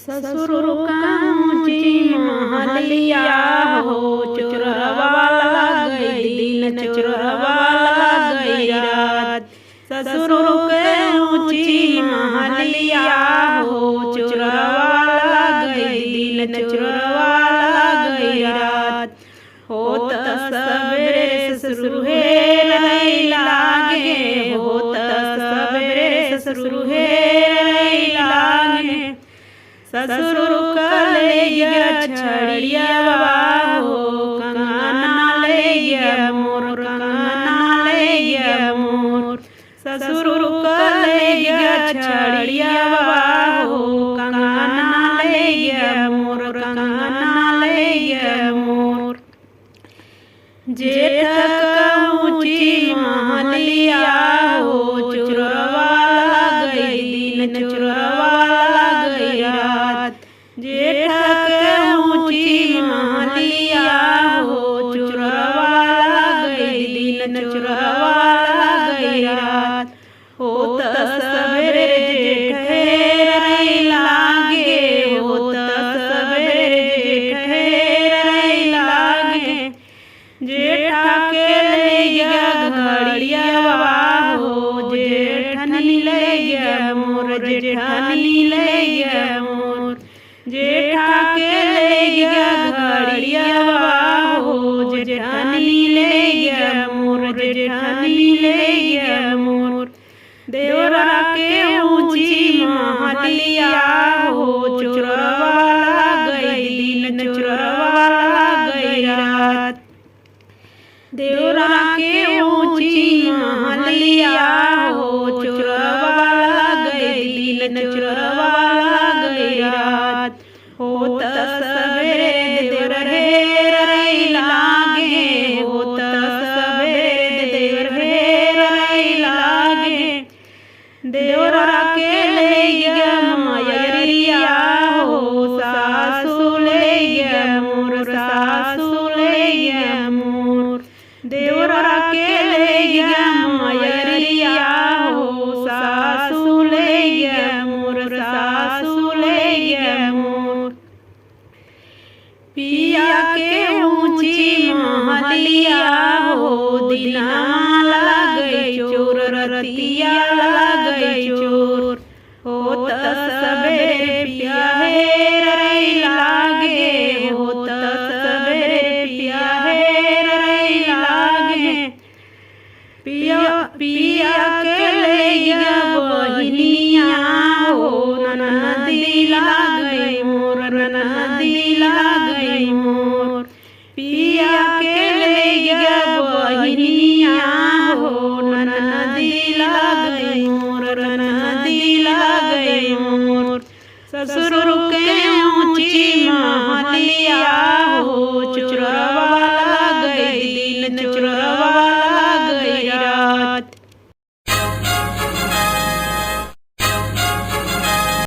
ससुर का ऊँची महलिया हो, चोरवा लग गई दिन, चोरवा लग गई रात। ससुर के ऊँची महलिया हो, चोरवा लग गई दिन, चोरवा लग गई रात। होत सबेरे ससुर हे लागे, होत सबेरे ससुर हे लागे। ससुर कलैया छड़ियावा हो, कंगना लैया मोर, कंगना लैया मोर। ससुर कलैया छड़ियावा हो, कंगना लैया मोर, कंगना लैया मोर। जेठ का ऊँची महलिया हो, चोरवा लग गई दिन, चोरवा लग गई रात। जेठ के ऊँची महलिया हो, चोरवा लग गई दिन, चोरवा लग गई रात। होत सबेरे जेठ लागे, होत सबेरे जेठ लागे। जेठा के लैया घड़ियावा हो, जेठनी लैया मोर, जेठनी लैया मोर। जेठा के लैया घड़ियावा हो, जेठनी लैया मोर, जेठनी लैया मोर। देवरा के ऊँची महलिया हो, चोरवा लग गई दिन, चोरवा लग गई रात। देवरा के ऊँची महलिया हो, चोरवा लग गई दिन, चोरवा लग गई रात। होत सबेरे देवर हे लागे, होत सबेरे देवर हे लागे। देवरा के लैया मयरिया हो, सासु लैया मोर, सासु लैया मोर। देवरा के लैया मयरिया हो, सासु लैया मोर, सासु लैया मोर। पिया के ऊँची महलिया हो, दिना लग गई चोर, रतिया लग गई चोर। होत सबेरे पिया हे लागे, होत सबेरे पिया हे लागे। पिया के लैया बहिनिया हो, ननदी लग गई मोर, ननदी लग गई मोर। पिया के लैया बहिनिया हो, ननदी लग गई मोर, ननदी लग गई मोर। ससुर के ऊँची महलिया हो, चोरवा लग गई दिन, चोरवा